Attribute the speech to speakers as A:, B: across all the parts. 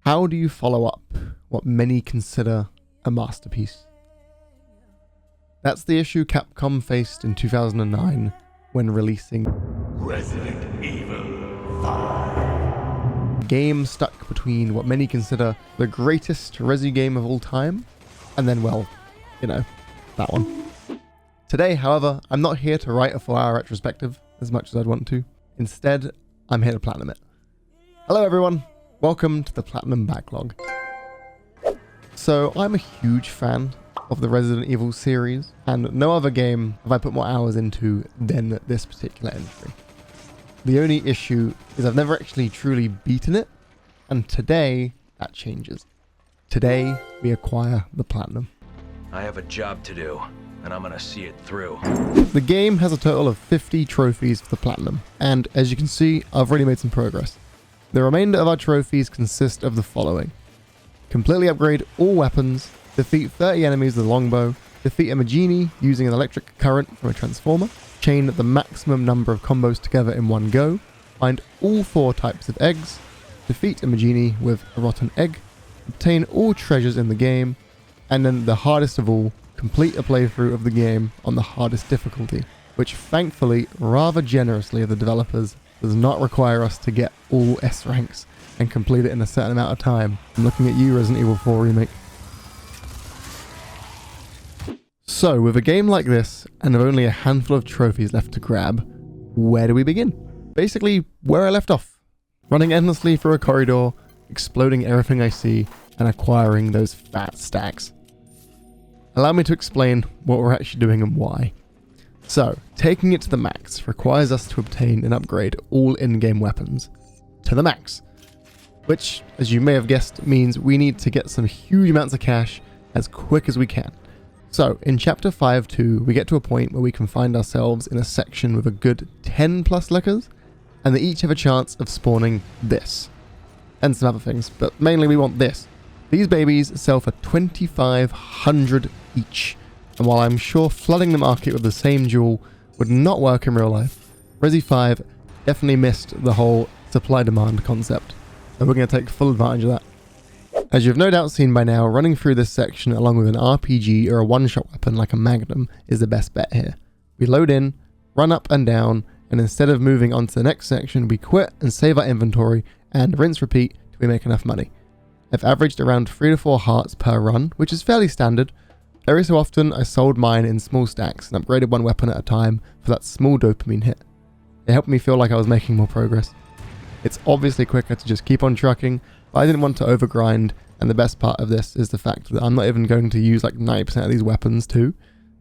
A: How do you follow up what many consider a masterpiece? That's the issue Capcom faced in 2009 when releasing
B: Resident Evil 5.
A: a game stuck between what many consider the greatest Resi game of all time, and then, well, you know, that one. Today, however, I'm not here to write a 4-hour retrospective as much as I'd want to. Instead, I'm here to platinum it. Hello everyone, welcome to the Platinum Backlog. So, I'm a huge fan of the Resident Evil series, and no other game have I put more hours into than this particular entry. The only issue is I've never actually truly beaten it, and today that changes. Today we acquire the platinum.
C: I have a job to do, and I'm gonna see it through.
A: The game has a total of 50 trophies for the platinum, and as you can see, I've already made some progress. The remainder of our trophies consist of the following: completely upgrade all weapons, defeat 30 enemies with a longbow, defeat a Magini using an electric current from a transformer, chain the maximum number of combos together in one go, find all 4 types of eggs, defeat a Magini with a rotten egg, obtain all treasures in the game, and then the hardest of all, complete a playthrough of the game on the hardest difficulty, which thankfully, rather generously of the developers, does not require us to get all S ranks and complete it in a certain amount of time. I'm looking at you, Resident Evil 4 Remake. So, with a game like this, and with only a handful of trophies left to grab, where do we begin? Basically, where I left off. Running endlessly through a corridor, exploding everything I see, and acquiring those fat stacks. Allow me to explain what we're actually doing and why. So, taking it to the max requires us to obtain and upgrade all in-game weapons to the max. Which, as you may have guessed, means we need to get some huge amounts of cash as quick as we can. So, in Chapter 5-2, we get to a point where we can find ourselves in a section with a good 10 plus liquors, and they each have a chance of spawning this. And some other things, but mainly we want this. These babies sell for 2,500 each, and while I'm sure flooding the market with the same jewel would not work in real life, Resi 5 definitely missed the whole supply-demand concept, and we're going to take full advantage of that. As you've no doubt seen by now, running through this section along with an RPG or a one-shot weapon like a Magnum is the best bet here. We load in, run up and down, and instead of moving on to the next section, we quit and save our inventory and rinse repeat till we make enough money. I've averaged around 3 to 4 hearts per run, which is fairly standard. Every so often I sold mine in small stacks and upgraded one weapon at a time for that small dopamine hit. It helped me feel like I was making more progress. It's obviously quicker to just keep on trucking, but I didn't want to overgrind, and the best part of this is the fact that I'm not even going to use like 90% of these weapons too.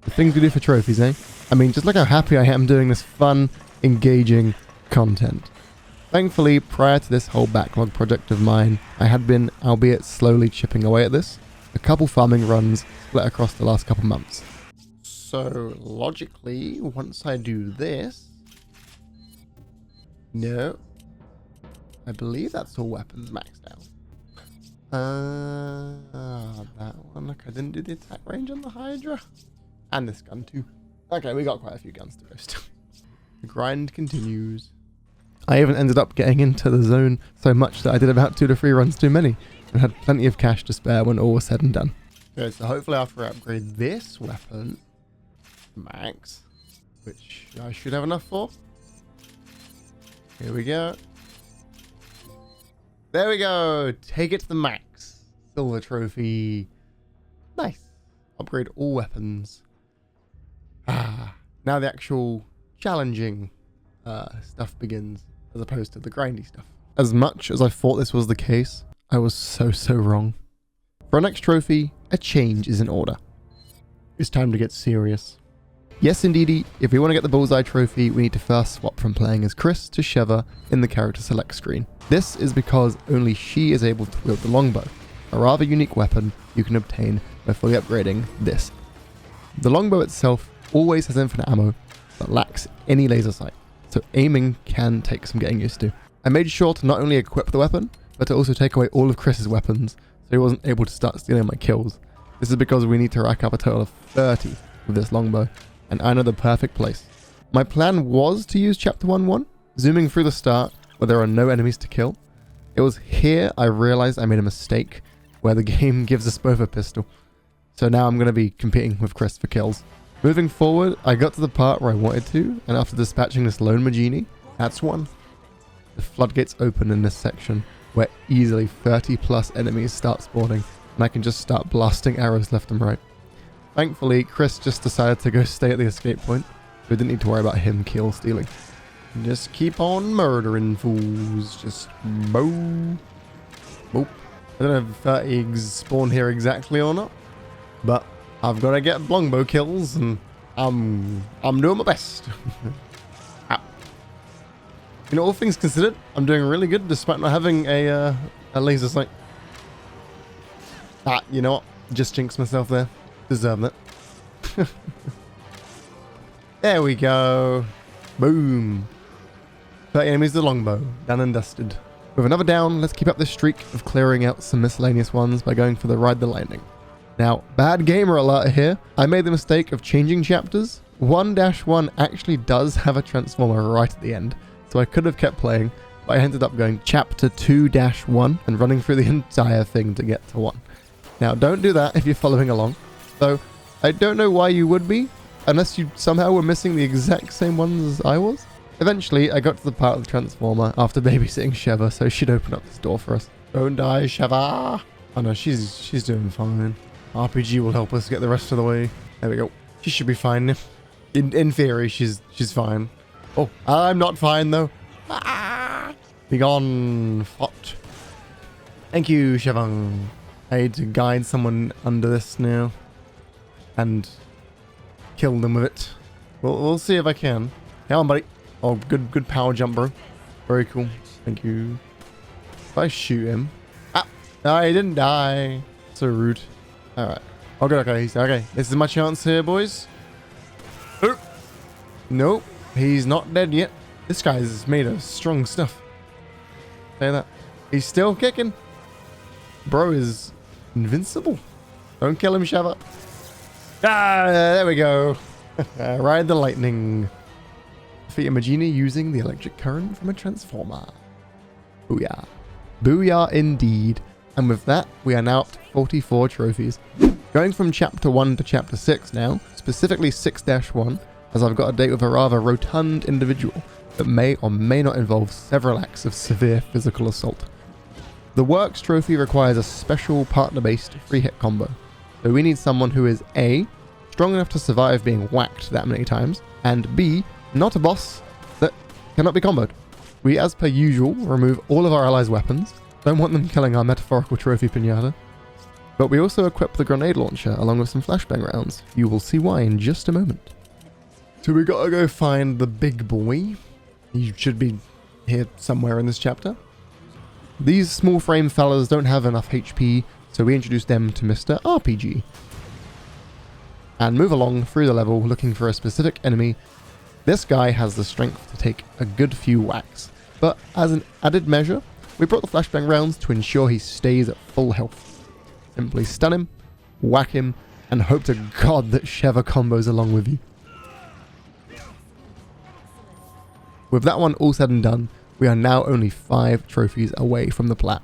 A: The things we do for trophies, eh? I mean, just look how happy I am doing this fun, engaging content. Thankfully, prior to this whole backlog project of mine, I had been, albeit slowly, chipping away at this. A couple farming runs split across the last couple months. So, logically, once I do this... No. I believe that's all weapons maxed out. That one. Look, I didn't do the attack range on the Hydra. And this gun too. Okay, we got quite a few guns to go still. The grind continues. I even ended up getting into the zone so much that I did about 2 to 3 runs too many, and had plenty of cash to spare when all was said and done. Okay, so hopefully after I upgrade this weapon, max, which I should have enough for. Here we go. There we go. Take it to the max. Silver trophy. Nice. Upgrade all weapons. Now the actual challenging stuff begins, as opposed to the grindy stuff. As much as I thought this was the case, I was so wrong. For our next trophy, a change is in order. It's time to get serious. Yes, indeedy, if we want to get the Bullseye trophy, we need to first swap from playing as Chris to Sheva in the character select screen. This is because only she is able to wield the longbow, a rather unique weapon you can obtain by fully upgrading this. The longbow itself always has infinite ammo, but lacks any laser sight, so aiming can take some getting used to. I made sure to not only equip the weapon, but to also take away all of Chris's weapons, so he wasn't able to start stealing my kills. This is because we need to rack up a total of 30 with this longbow, and I know the perfect place. My plan was to use Chapter 1-1, zooming through the start where there are no enemies to kill. It was here I realized I made a mistake where the game gives us both a pistol. So now I'm going to be competing with Chris for kills. Moving forward, I got to the part where I wanted to, and after dispatching this lone Magini, that's one. The floodgates open in this section where easily 30 plus enemies start spawning, and I can just start blasting arrows left and right. Thankfully, Chris just decided to go stay at the escape point, so we didn't need to worry about him kill stealing. Just keep on murdering fools. Just boom. Boop. I don't know if 30 eggs spawn here exactly or not, but I've got to get longbow kills, and I'm doing my best. Ow. You know, all things considered, I'm doing really good despite not having a laser sight. You know what? Just jinxed myself there. Deserve that. There we go. Boom. 30 enemies with the longbow. Done and dusted. With another down, let's keep up this streak of clearing out some miscellaneous ones by going for the Ride the Lightning. Now, bad gamer alert here. I made the mistake of changing chapters. 1-1 actually does have a transformer right at the end, so I could have kept playing, but I ended up going chapter 2-1 and running through the entire thing to get to 1. Now, don't do that if you're following along. So, I don't know why you would be, unless you somehow were missing the exact same ones as I was. Eventually, I got to the part of the transformer after babysitting Sheva, so she'd open up this door for us. Don't die, Sheva! Oh no, she's doing fine. RPG will help us get the rest of the way. There we go. She should be fine. In theory, she's fine. Oh, I'm not fine though. Be gone, Fot. Thank you, Shevang. I need to guide someone under this now and kill them with it. We'll see if I can. Come on, buddy. Oh, good power jump, bro. Very cool. Thank you. If I shoot him... No, he didn't die. So rude. Alright. Okay, okay. This is my chance here, boys. Nope. He's not dead yet. This guy's made of strong stuff. Say that. He's still kicking. Bro is invincible. Don't kill him, Sheva. There we go. Ride the lightning. Defeat a Magini using the electric current from a transformer. Booyah. Booyah indeed. And with that, we are now up to 44 trophies. Going from chapter 1 to chapter 6 now, specifically 6-1, as I've got a date with a rather rotund individual that may or may not involve several acts of severe physical assault. The Works trophy requires a special partner-based free-hit combo, so we need someone who is A, strong enough to survive being whacked that many times, and B, not a boss that cannot be comboed. We, as per usual, remove all of our allies' weapons. Don't want them killing our metaphorical trophy pinata. But we also equip the grenade launcher along with some flashbang rounds. You will see why in just a moment. So we gotta go find the big boy. He should be here somewhere in this chapter. These small frame fellas don't have enough HP, so we introduce them to Mr. RPG. And move along through the level looking for a specific enemy. This guy has the strength to take a good few whacks, but as an added measure, we brought the flashbang rounds to ensure he stays at full health. Simply stun him, whack him, and hope to God that Sheva combos along with you. With that one all said and done, we are now only 5 trophies away from the plat.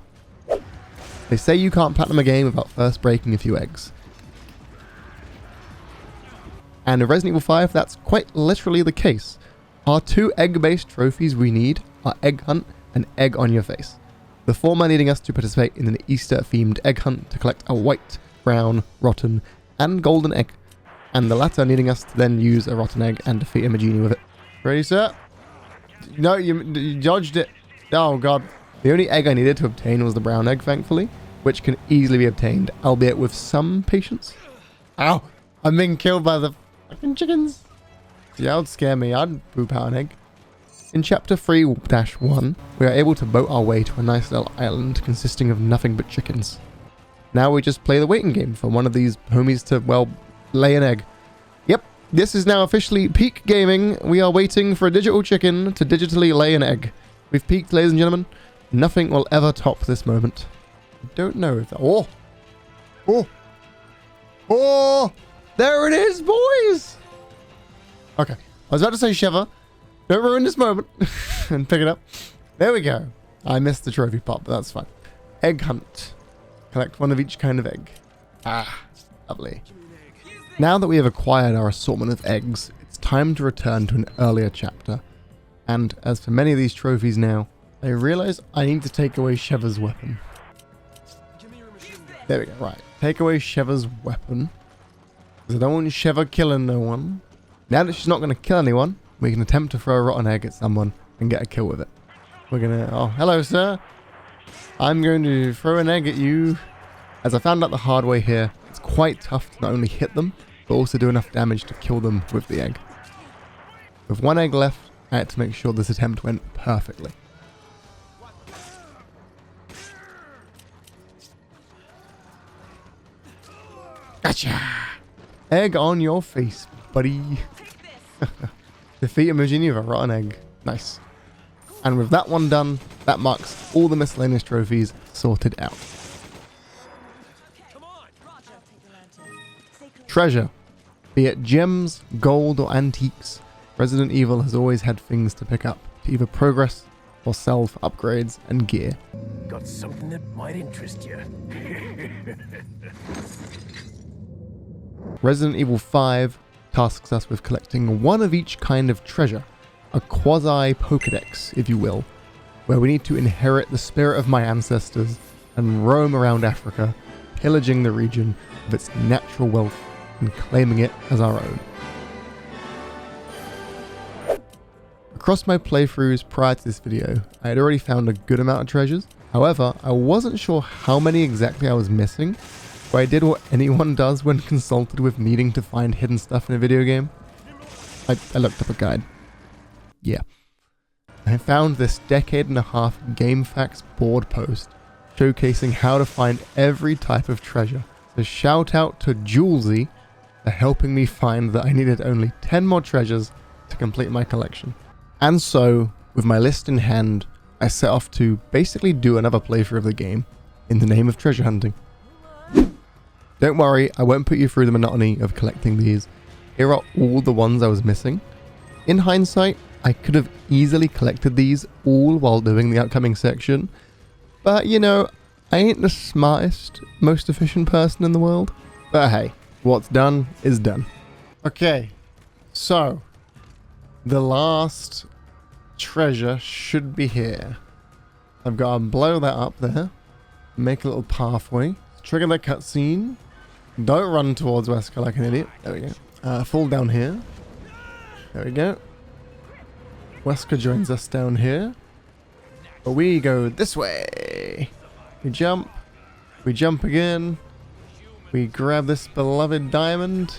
A: They say you can't platinum a game without first breaking a few eggs. And in Resident Evil 5, that's quite literally the case. Our 2 egg-based trophies we need are Egg Hunt and Egg on Your Face. The former needing us to participate in an Easter-themed egg hunt to collect a white, brown, rotten, and golden egg, and the latter needing us to then use a rotten egg and defeat a Magini with it. Ready, sir? No, you dodged it. Oh, God. The only egg I needed to obtain was the brown egg, thankfully, which can easily be obtained, albeit with some patience. Ow! I'm being killed by the fucking chickens. Yeah, that would scare me. I'd poop out an egg. In chapter 3-1, we are able to boat our way to a nice little island consisting of nothing but chickens. Now we just play the waiting game for one of these homies to, well, lay an egg. Yep, this is now officially peak gaming. We are waiting for a digital chicken to digitally lay an egg. We've peaked, ladies and gentlemen. Nothing will ever top this moment. I don't know if that... Oh! Oh! Oh! There it is, boys! Okay, I was about to say Sheva. Don't ruin this moment. And pick it up. There we go. I missed the trophy part, but that's fine. Egg hunt. Collect one of each kind of egg. Ah, lovely. Now that we have acquired our assortment of eggs, it's time to return to an earlier chapter. And as for many of these trophies now, I realize I need to take away Sheva's weapon. There we go, right. Take away Sheva's weapon. Because I don't want Sheva killing no one. Now that she's not going to kill anyone, we can attempt to throw a rotten egg at someone and get a kill with it. We're going to... Oh, hello, sir. I'm going to throw an egg at you. As I found out the hard way here, it's quite tough to not only hit them, but also do enough damage to kill them with the egg. With one egg left, I had to make sure this attempt went perfectly. Gotcha! Egg on your face, buddy. Defeat a Virginia with a rotten egg. Nice. And with that one done, that marks all the miscellaneous trophies sorted out. Treasure. Be it gems, gold, or antiques, Resident Evil has always had things to pick up to either progress or sell for upgrades and gear.
D: Got something that might interest you.
A: Resident Evil 5 tasks us with collecting one of each kind of treasure, a quasi-Pokédex, if you will, where we need to inherit the spirit of my ancestors and roam around Africa, pillaging the region of its natural wealth and claiming it as our own. Across my playthroughs prior to this video, I had already found a good amount of treasures. However, I wasn't sure how many exactly I was missing, but I did what anyone does when consulted with needing to find hidden stuff in a video game. I looked up a guide. Yeah. I found this decade-and-a-half GameFAQs board post showcasing how to find every type of treasure. So shout out to Julesy for helping me find that I needed only 10 more treasures to complete my collection. And so, with my list in hand, I set off to basically do another playthrough of the game in the name of treasure hunting. Don't worry, I won't put you through the monotony of collecting these. Here are all the ones I was missing. In hindsight, I could have easily collected these all while doing the upcoming section, but you know, I ain't the smartest, most efficient person in the world. But hey, what's done is done. Okay, so the last treasure should be here. I've got to blow that up there, make a little pathway, trigger the cutscene. Don't run towards Wesker like an idiot. There we go. Fall down here. There we go. Wesker joins us down here. But we go this way. We jump again. We grab this beloved diamond.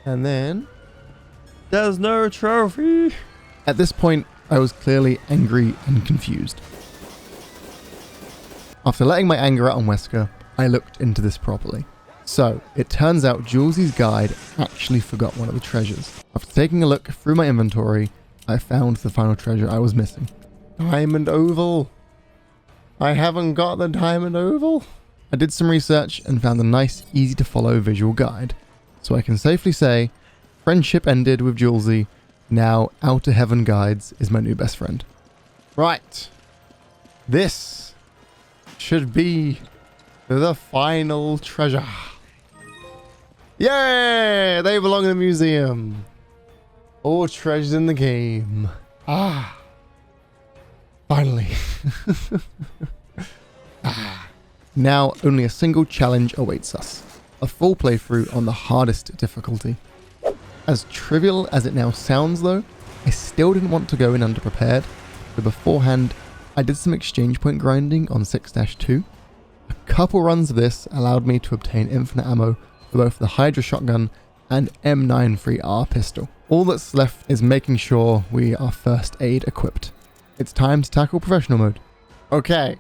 A: And then there's no trophy. At this point, I was clearly angry and confused. After letting my anger out on Wesker, I looked into this properly. So, it turns out Julesy's guide actually forgot one of the treasures. After taking a look through my inventory, I found the final treasure I was missing. Diamond Oval! I haven't got the Diamond Oval! I did some research and found a nice, easy to follow visual guide. So I can safely say, friendship ended with Julesy. Now, Outer Heaven Guides is my new best friend. Right. This should be the final treasure. Yay! They belong in the museum. All treasures in the game. Ah. Finally. Now, only a single challenge awaits us. A full playthrough on the hardest difficulty. As trivial as it now sounds though, I still didn't want to go in underprepared, so beforehand, I did some exchange point grinding on 6-2. A couple runs of this allowed me to obtain infinite ammo for both the Hydra shotgun and M93R pistol. All that's left is making sure we are first aid equipped. It's time to tackle professional mode. Okay,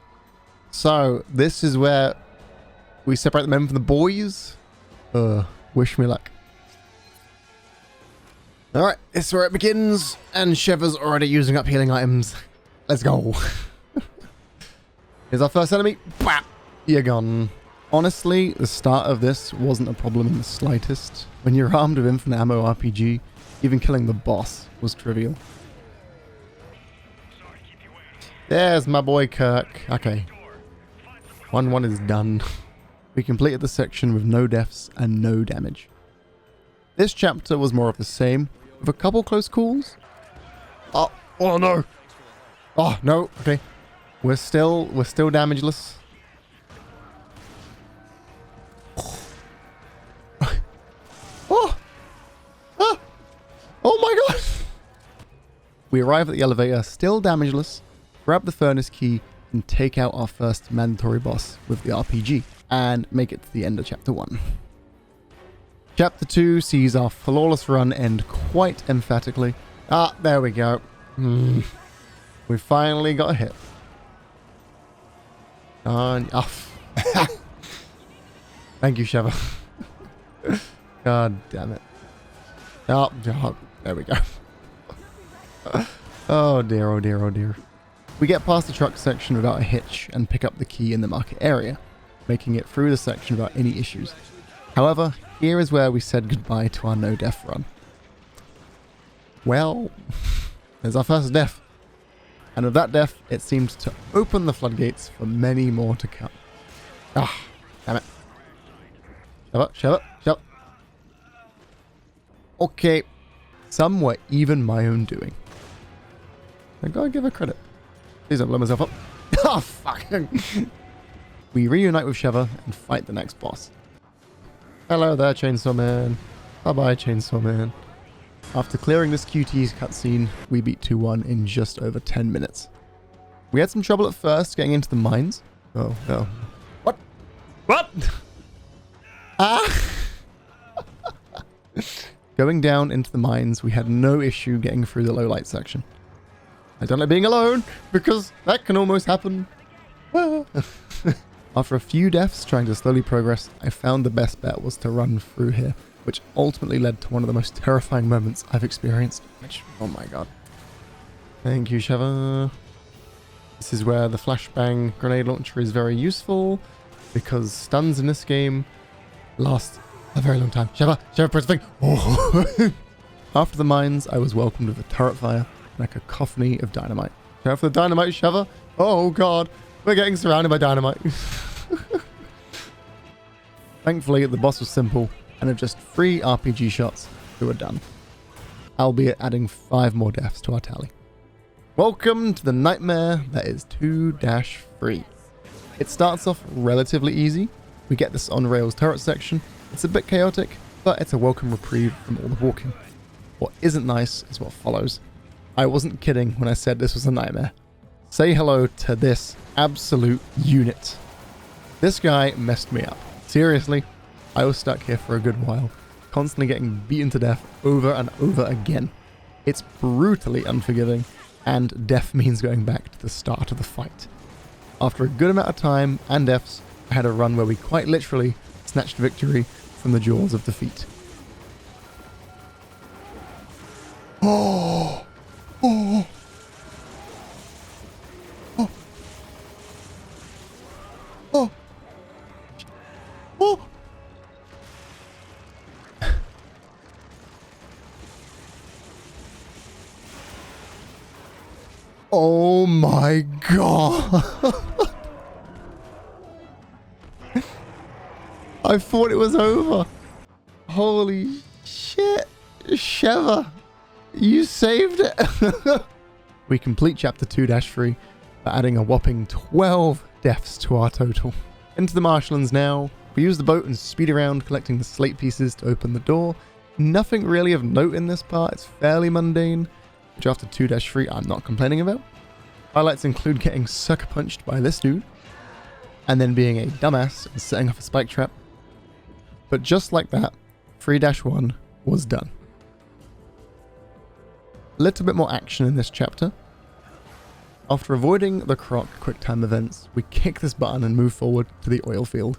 A: so this is where we separate the men from the boys. Wish me luck. Alright, this is where it begins, and Sheva's already using up healing items. Let's go. Here's our first enemy. Bam! You're gone. Honestly, the start of this wasn't a problem in the slightest. When you're armed with infinite ammo RPG, even killing the boss was trivial. There's my boy Kirk. Okay. 1-1 is done. We completed the section with no deaths and no damage. This chapter was more of the same, with a couple close calls. Oh no. Oh no. Okay. We're still damageless. Oh! Ah! Oh my god! We arrive at the elevator, still damageless, grab the furnace key, and take out our first mandatory boss with the RPG, and make it to the end of Chapter 1. Chapter 2 sees our flawless run end quite emphatically. Ah, there we go. We finally got a hit. Thank you, Sheva. God damn it. Oh, there we go. Oh dear, oh dear, oh dear. We get past the truck section without a hitch and pick up the key in the market area, making it through the section without any issues. However, here is where we said goodbye to our no-death run. Well, there's our first death. And with that death, it seemed to open the floodgates for many more to come. Ah, damn it. Shove up. Okay, some were even my own doing. I gotta give her credit. Please don't blow myself up. Oh, fuck. We reunite with Sheva and fight the next boss. Hello there, Chainsaw Man. Bye-bye, Chainsaw Man. After clearing this QT's cutscene, we beat 2-1 in just over 10 minutes. We had some trouble at first getting into the mines. Oh, no. What? Ah! Going down into the mines, we had no issue getting through the low light section. I don't like being alone, because that can almost happen. After a few deaths trying to slowly progress, I found the best bet was to run through here, which ultimately led to one of the most terrifying moments I've experienced. Which, oh my god. Thank you, Sheva. This is where the flashbang grenade launcher is very useful, because stuns in this game last a very long time. Sheva, press the thing. Oh. After the mines, I was welcomed with a turret fire and a cacophony of dynamite. Care for the dynamite, Sheva? Oh god, we're getting surrounded by dynamite. Thankfully, the boss was simple, and of just 3 RPG shots, we were done. Albeit adding 5 more deaths to our tally. Welcome to the nightmare that is 2-3. It starts off relatively easy. We get this on-rails turret section. It's a bit chaotic, but it's a welcome reprieve from all the walking. What isn't nice is what follows. I wasn't kidding when I said this was a nightmare. Say hello to this absolute unit. This guy messed me up. Seriously, I was stuck here for a good while, constantly getting beaten to death over and over again. It's brutally unforgiving, and death means going back to the start of the fight. After a good amount of time and deaths, I had a run where we quite literally snatched victory from the jaws of defeat. Oh! Oh! Oh! Oh! Oh! Oh my god! I thought it was over. Holy shit, Sheva, you saved it. We complete chapter 2-3 by adding a whopping 12 deaths to our total. Into the marshlands now. We use the boat and speed around collecting the slate pieces to open the door. Nothing really of note in this part, it's fairly mundane, which after 2-3 I'm not complaining about. Highlights include getting sucker punched by this dude, and then being a dumbass and setting off a spike trap. But just like that, 3-1 was done. A little bit more action in this chapter. After avoiding the Croc quick-time events, we kick this button and move forward to the oil field,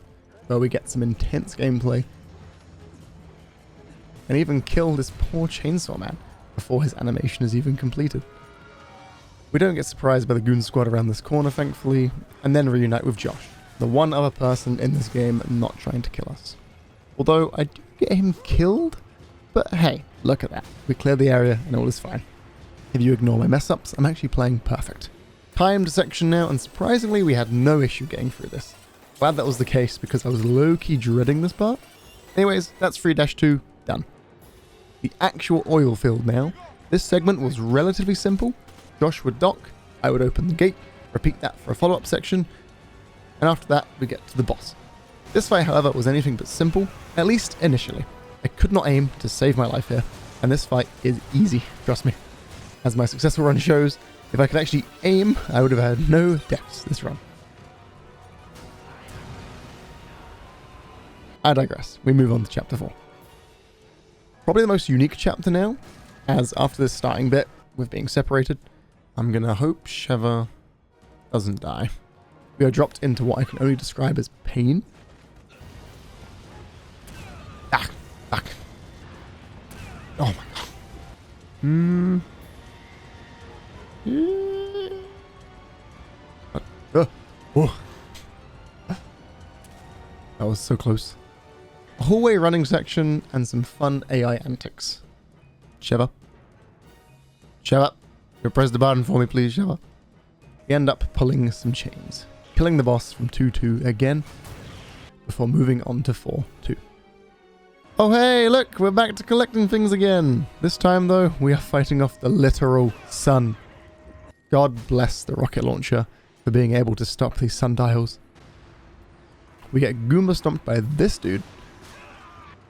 A: where we get some intense gameplay, and even kill this poor Chainsaw Man before his animation is even completed. We don't get surprised by the goon squad around this corner, thankfully, and then reunite with Josh, the one other person in this game not trying to kill us. Although I do get him killed, but hey, look at that. We cleared the area and all is fine. If you ignore my mess ups, I'm actually playing perfect. timed section now, and surprisingly we had no issue getting through this. Glad that was the case because I was low-key dreading this part. Anyways, that's 3-2 done. The actual oil field now. This segment was relatively simple. Josh would dock, I would open the gate, repeat that for a follow-up section, and after that we get to the boss. This fight, however, was anything but simple, at least initially. I could not aim to save my life here, and this fight is easy, trust me. As my successful run shows, if I could actually aim, I would have had no deaths this run. I digress. We move on to chapter 4. Probably the most unique chapter now, as after this starting bit with being separated, I'm gonna hope Sheva doesn't die. We are dropped into what I can only describe as pain. Ah, fuck. Oh my god. Oh. That was so close. A hallway running section and some fun AI antics. Sheva. Sheva. You press the button for me, please, Sheva. We end up pulling some chains. Killing the boss from 2-2 again. Before moving on to 4-2. Oh hey, look, we're back to collecting things again. This time though, we are fighting off the literal sun. God bless the rocket launcher for being able to stop these sundials. We get Goomba stomped by this dude.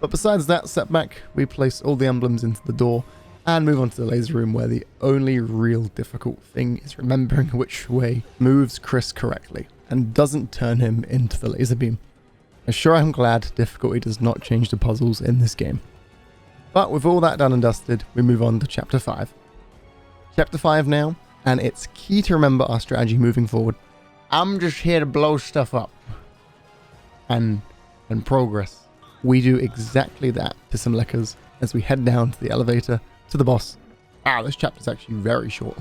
A: But besides that setback, we place all the emblems into the door and move on to the laser room where the only real difficult thing is remembering which way moves Chris correctly and doesn't turn him into the laser beam. I'm sure I'm glad difficulty does not change the puzzles in this game. But with all that done and dusted, we move on to chapter 5. Chapter 5 now, and it's key to remember our strategy moving forward. I'm just here to blow stuff up. And progress. We do exactly that to some leckers as we head down to the elevator to the boss. This chapter's actually very short.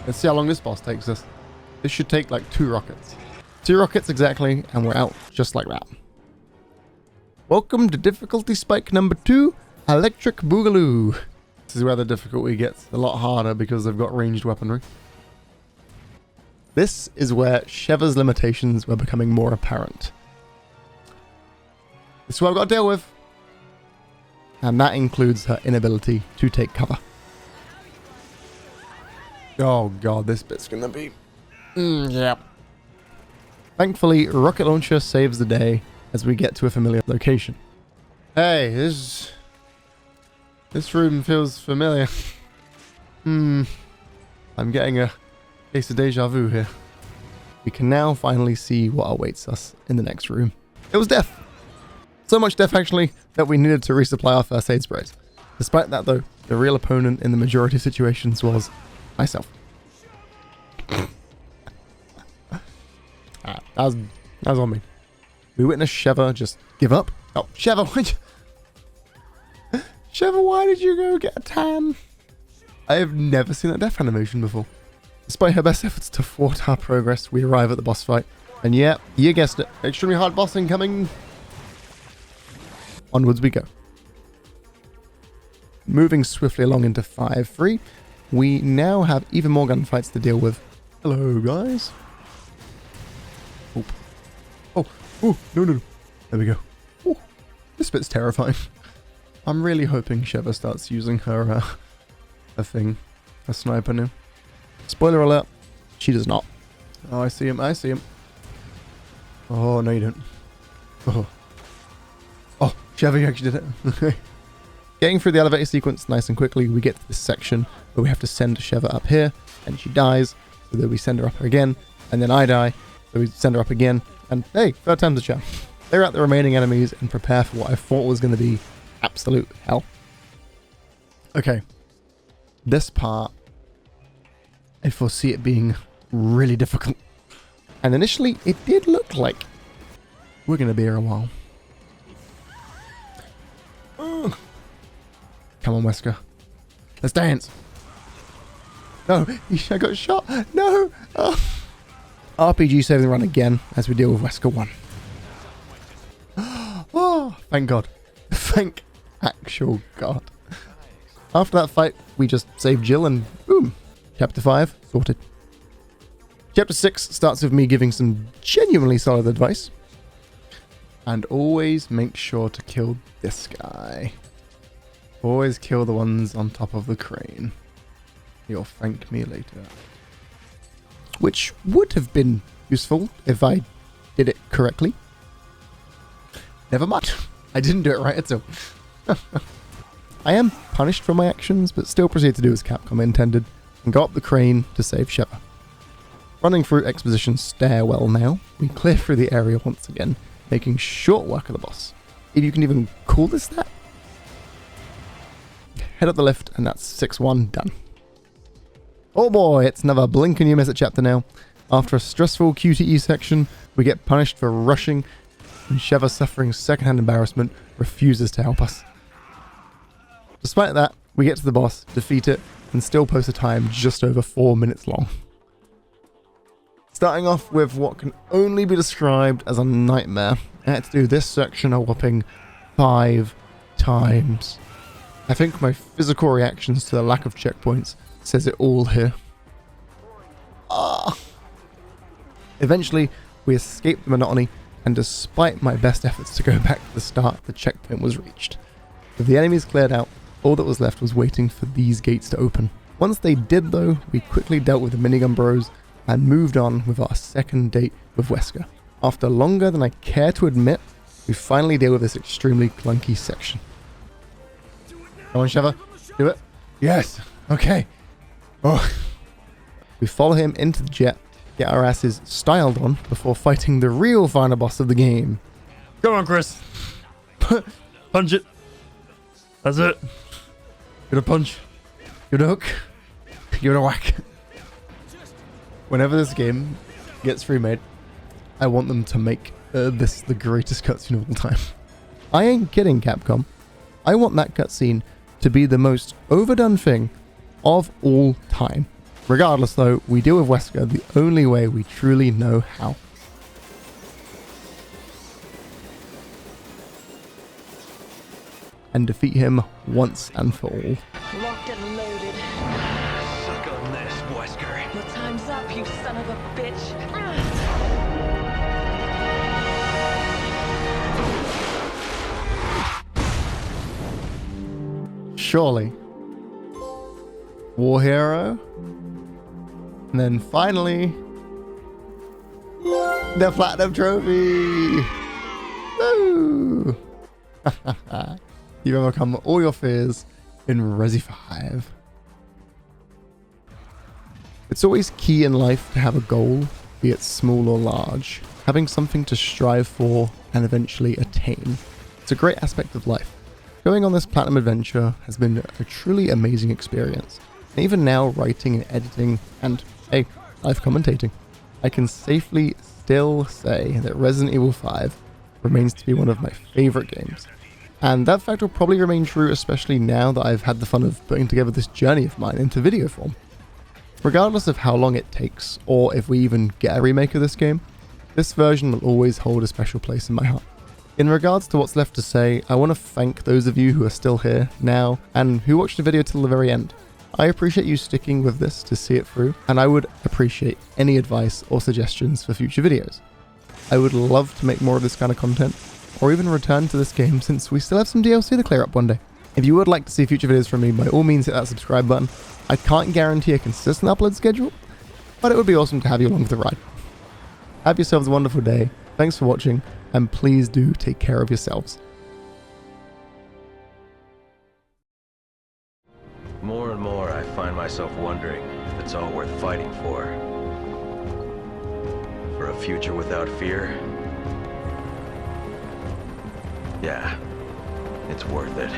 A: Let's see how long this boss takes us. This should take like 2 rockets. 2 rockets exactly, and we're out just like that. Welcome to difficulty spike number 2, Electric Boogaloo. This is where the difficulty gets a lot harder because they've got ranged weaponry. This is where Sheva's limitations were becoming more apparent. This is what I've got to deal with. And that includes her inability to take cover. Oh god, this bit's gonna be... yeah. Thankfully, Rocket Launcher saves the day as we get to a familiar location. Hey, this room feels familiar. I'm getting a case of deja vu here. We can now finally see what awaits us in the next room. It was death. So much death actually that we needed to resupply our first aid sprays. Despite that though, the real opponent in the majority of situations was myself. That was on me. We witnessed Sheva just give up. Oh, Sheva, Sheva, why did you go get a tan? I have never seen that death animation before. Despite her best efforts to thwart our progress, we arrive at the boss fight. And yeah, you guessed it, extremely hard boss incoming. Onwards we go. Moving swiftly along into 5-3, we now have even more gunfights to deal with. Hello, guys. Oh, no. There we go. Oh, this bit's terrifying. I'm really hoping Sheva starts using her thing, a sniper now. Spoiler alert, she does not. Oh, I see him. Oh, no you don't. Oh, Sheva, you actually did it. Getting through the elevator sequence nice and quickly, we get to this section where we have to send Sheva up here, and she dies, so then we send her up again, and then I die, so we send her up again, and hey, 3rd time's a charm. Clear out the remaining enemies and prepare for what I thought was going to be absolute hell. Okay, this part, I foresee it being really difficult. And initially, it did look like we're going to be here a while. Come on, Wesker. Let's dance. No, I got shot. No. Oh. RPG saving the run again as we deal with Wesker 1. Oh, thank God. Thank actual God. After that fight, we just saved Jill and boom. Chapter 5 sorted. Chapter 6 starts with me giving some genuinely solid advice. And always make sure to kill this guy. Always kill the ones on top of the crane. You'll thank me later. Which would have been useful if I did it correctly. Never mind. I didn't do it right at all. I am punished for my actions, but still proceed to do as Capcom intended and go up the crane to save Sheva. Running through exposition stairwell now, we clear through the area once again, making short work of the boss. If you can even call this that. Head up the lift, and that's 6-1 done. Oh boy, it's another blink and you miss it chapter now. After a stressful QTE section, we get punished for rushing, and Sheva, suffering secondhand embarrassment, refuses to help us. Despite that, we get to the boss, defeat it, and still post a time just over 4 minutes long. Starting off with what can only be described as a nightmare, I had to do this section a whopping 5 times. I think my physical reactions to the lack of checkpoints says it all here. Eventually, we escape the monotony, and despite my best efforts to go back to the start, the checkpoint was reached. With the enemies cleared out, all that was left was waiting for these gates to open. Once they did though, we quickly dealt with the minigun bros and moved on with our second date with Wesker. After longer than I care to admit, we finally deal with this extremely clunky section. Come on, Sheva, do it. Yes, okay. Oh. We follow him into the jet, get our asses styled on before fighting the real final boss of the game. Come on, Chris. Punch it. That's it. Give it a punch. Give it a hook. Give it a whack. Whenever this game gets remade, I want them to make this the greatest cutscene of all time. I ain't kidding, Capcom. I want that cutscene to be the most overdone thing of all time. Regardless though, we deal with Wesker the only way we truly know how. And defeat him once and for all.
E: Locked and loaded.
C: Suck on this, Wesker.
E: Your time's up, you son of a bitch.
A: Surely. War hero. And then finally, the platinum trophy. Woo! You've overcome all your fears in Resi 5. It's always key in life to have a goal, be it small or large, having something to strive for and eventually attain. It's a great aspect of life. Going on this platinum adventure has been a truly amazing experience. And even now, writing and editing and, hey, live commentating, I can safely still say that Resident Evil 5 remains to be one of my favorite games. And that fact will probably remain true, especially now that I've had the fun of putting together this journey of mine into video form. Regardless of how long it takes, or if we even get a remake of this game, this version will always hold a special place in my heart. In regards to what's left to say, I want to thank those of you who are still here now, and who watched the video till the very end. I appreciate you sticking with this to see it through, and I would appreciate any advice or suggestions for future videos. I would love to make more of this kind of content, or even return to this game since we still have some DLC to clear up one day. If you would like to see future videos from me, by all means hit that subscribe button. I can't guarantee a consistent upload schedule, but it would be awesome to have you along for the ride. Have yourselves a wonderful day, thanks for watching, and please do take care of yourselves.
C: More and more, I find myself wondering if it's all worth fighting for. For a future without fear? Yeah, it's worth it.